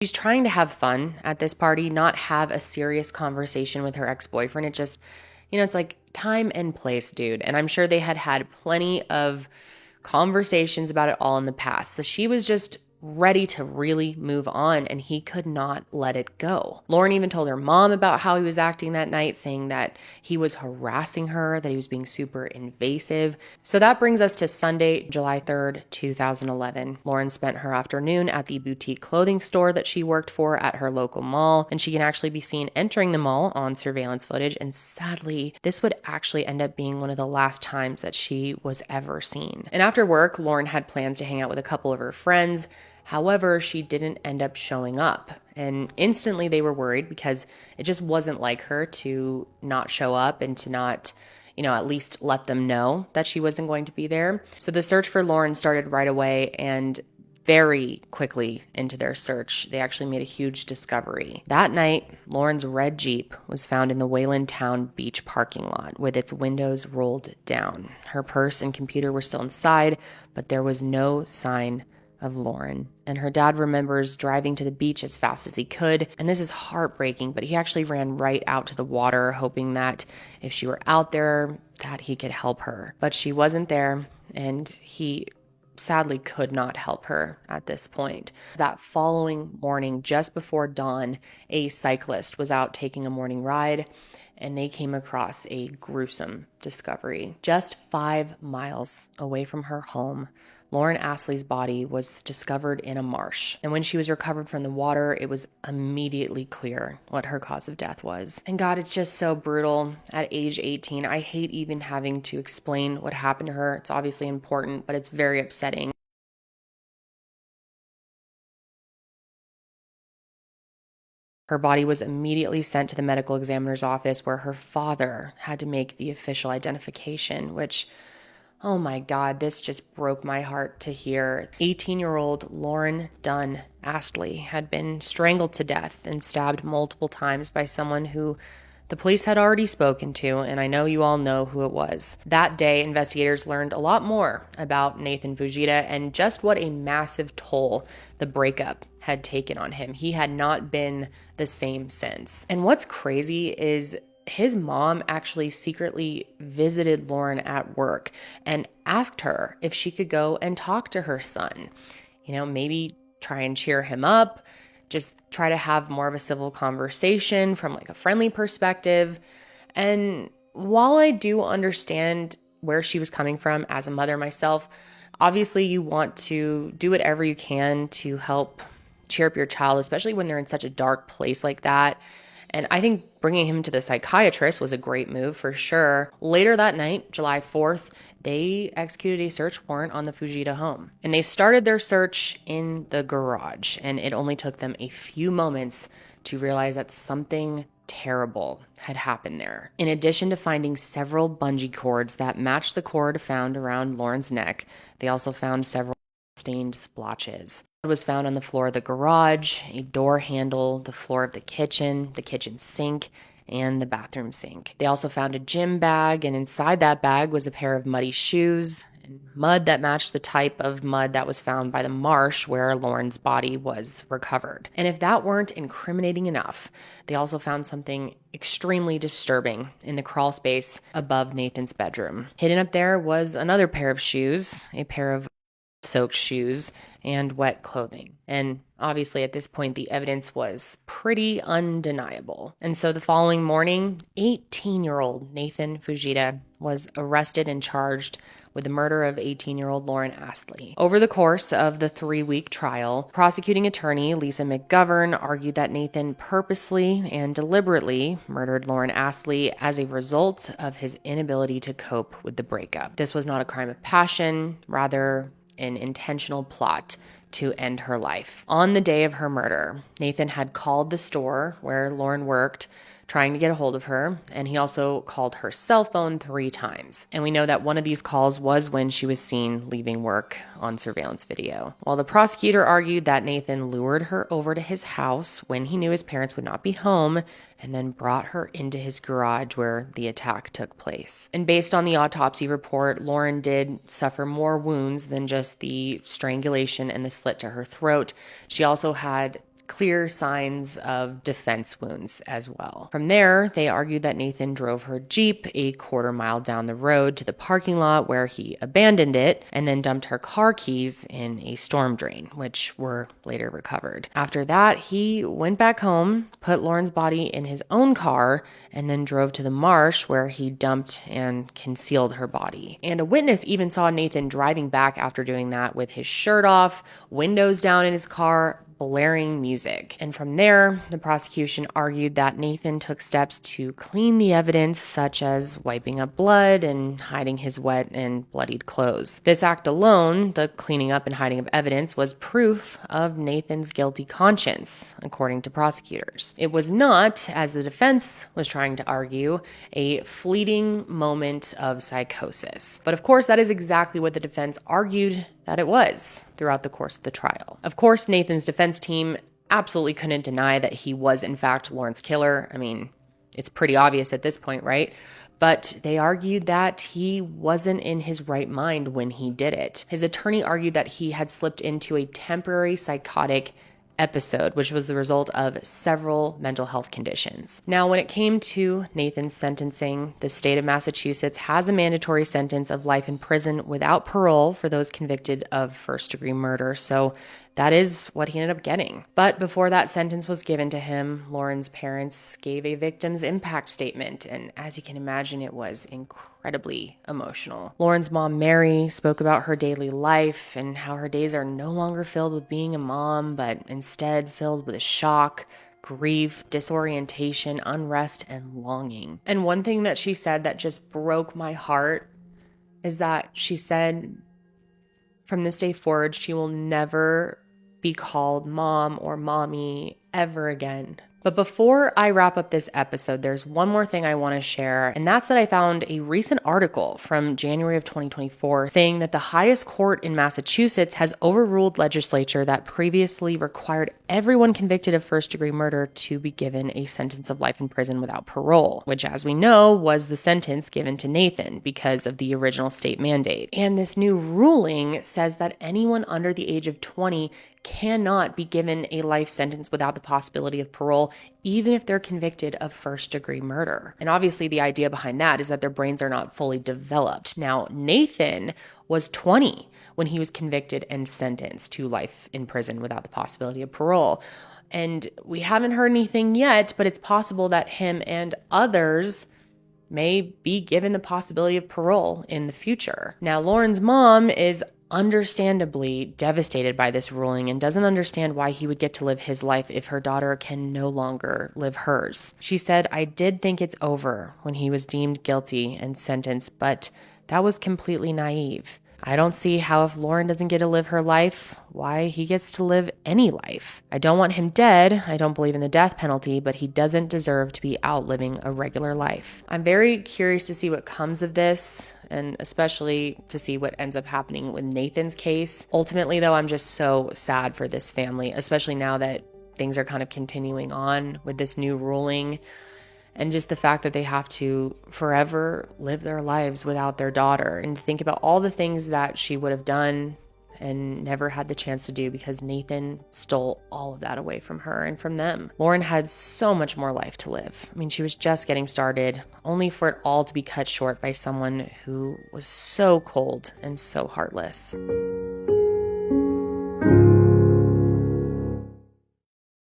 She's trying to have fun at this party, not have a serious conversation with her ex-boyfriend. It just, it's like time and place, dude. And I'm sure they had had plenty of conversations about it all in the past. So she was just ready to really move on, and he could not let it go. Lauren even told her mom about how he was acting that night, saying that he was harassing her, that he was being super invasive. So that brings us to Sunday, July 3rd, 2011. Lauren spent her afternoon at the boutique clothing store that she worked for at her local mall, and she can actually be seen entering the mall on surveillance footage. And sadly, this would actually end up being one of the last times that she was ever seen. And after work, Lauren had plans to hang out with a couple of her friends. However, she didn't end up showing up, and instantly they were worried because it just wasn't like her to not show up and to not, at least let them know that she wasn't going to be there. So the search for Lauren started right away, and very quickly into their search, they actually made a huge discovery. That night, Lauren's red Jeep was found in the Wayland Town Beach parking lot with its windows rolled down. Her purse and computer were still inside, but there was no sign of Lauren. And her dad remembers driving to the beach as fast as he could. And this is heartbreaking, but he actually ran right out to the water, hoping that if she were out there, that he could help her. But she wasn't there, and he sadly could not help her at this point. That following morning, just before dawn, a cyclist was out taking a morning ride, and they came across a gruesome discovery. Just 5 miles away from her home, Lauren Astley's body was discovered in a marsh. And when she was recovered from the water, it was immediately clear what her cause of death was. And God, it's just so brutal. At age 18, I hate even having to explain what happened to her. It's obviously important, but it's very upsetting. Her body was immediately sent to the medical examiner's office, where her father had to make the official identification, which, oh my God, this just broke my heart to hear. 18-year-old Lauren Dunn Astley had been strangled to death and stabbed multiple times by someone who the police had already spoken to, and I know you all know who it was. That day, investigators learned a lot more about Nathan Fujita and just what a massive toll the breakup had taken on him. He had not been the same since. And what's crazy is his mom actually secretly visited Lauren at work and asked her if she could go and talk to her son. Maybe try and cheer him up, just try to have more of a civil conversation from like a friendly perspective. And while I do understand where she was coming from as a mother myself, obviously you want to do whatever you can to help cheer up your child, especially when they're in such a dark place like that. And I think bringing him to the psychiatrist was a great move for sure. Later that night, July 4th, they executed a search warrant on the Fujita home. And they started their search in the garage. And it only took them a few moments to realize that something terrible had happened there. In addition to finding several bungee cords that matched the cord found around Lauren's neck, they also found several stained splotches. It was found on the floor of the garage, a door handle, the floor of the kitchen sink, and the bathroom sink. They also found a gym bag, and inside that bag was a pair of muddy shoes and mud that matched the type of mud that was found by the marsh where Lauren's body was recovered. And if that weren't incriminating enough, they also found something extremely disturbing in the crawl space above Nathan's bedroom. Hidden up there was another pair of shoes, a pair of soaked shoes, and wet clothing. And obviously at this point, the evidence was pretty undeniable. And so the following morning, 18-year-old Nathan Fujita was arrested and charged with the murder of 18-year-old Lauren Astley. Over the course of the 3-week trial, prosecuting attorney Lisa McGovern argued that Nathan purposely and deliberately murdered Lauren Astley as a result of his inability to cope with the breakup. This was not a crime of passion, rather an intentional plot to end her life. On the day of her murder, Nathan had called the store where Lauren worked, trying to get a hold of her, and he also called her cell phone 3 times. And we know that one of these calls was when she was seen leaving work on surveillance video. While the prosecutor argued that Nathan lured her over to his house when he knew his parents would not be home, and then brought her into his garage where the attack took place. And based on the autopsy report, Lauren did suffer more wounds than just the strangulation and the slit to her throat. She also had clear signs of defense wounds as well. From there, they argued that Nathan drove her Jeep a quarter-mile down the road to the parking lot where he abandoned it and then dumped her car keys in a storm drain, which were later recovered. After that, he went back home, put Lauren's body in his own car, and then drove to the marsh where he dumped and concealed her body. And a witness even saw Nathan driving back after doing that with his shirt off, windows down in his car, blaring music. And from there, the prosecution argued that Nathan took steps to clean the evidence, such as wiping up blood and hiding his wet and bloodied clothes. This act alone, the cleaning up and hiding of evidence, was proof of Nathan's guilty conscience, according to prosecutors. It was not, as the defense was trying to argue, a fleeting moment of psychosis. But of course, that is exactly what the defense argued that it was throughout the course of the trial. Of course, Nathan's defense team absolutely couldn't deny that he was in fact Lauren's killer. I mean, it's pretty obvious at this point, right? But they argued that he wasn't in his right mind when he did it. His attorney argued that he had slipped into a temporary psychotic episode, which was the result of several mental health conditions. Now, when it came to Nathan's sentencing, the state of Massachusetts has a mandatory sentence of life in prison without parole for those convicted of first-degree murder. So that is what he ended up getting. But before that sentence was given to him, Lauren's parents gave a victim's impact statement. And as you can imagine, it was incredibly emotional. Lauren's mom, Mary, spoke about her daily life and how her days are no longer filled with being a mom, but instead filled with shock, grief, disorientation, unrest, and longing. And one thing that she said that just broke my heart is that she said, from this day forward, she will never be called mom or mommy ever again. But before I wrap up this episode, there's one more thing I want to share, and that's that I found a recent article from January of 2024 saying that the highest court in Massachusetts has overruled legislature that previously required everyone convicted of first-degree murder to be given a sentence of life in prison without parole, which, as we know, was the sentence given to Nathan because of the original state mandate. And this new ruling says that anyone under the age of 20 cannot be given a life sentence without the possibility of parole, even if they're convicted of first-degree murder. And obviously the idea behind that is that their brains are not fully developed. Now, Nathan was 20 when he was convicted and sentenced to life in prison without the possibility of parole. And we haven't heard anything yet, but it's possible that him and others may be given the possibility of parole in the future. Now, Lauren's mom is understandably devastated by this ruling and doesn't understand why he would get to live his life if her daughter can no longer live hers. She said, "I did think it's over when he was deemed guilty and sentenced, but that was completely naive. I don't see how if Lauren doesn't get to live her life, why he gets to live any life. I don't want him dead. I don't believe in the death penalty, but he doesn't deserve to be out living a regular life." I'm very curious to see what comes of this, and especially to see what ends up happening with Nathan's case. Ultimately, though, I'm just so sad for this family, especially now that things are kind of continuing on with this new ruling. And just the fact that they have to forever live their lives without their daughter, and think about all the things that she would have done and never had the chance to do because Nathan stole all of that away from her and from them. Lauren had so much more life to live. I mean, she was just getting started, only for it all to be cut short by someone who was so cold and so heartless.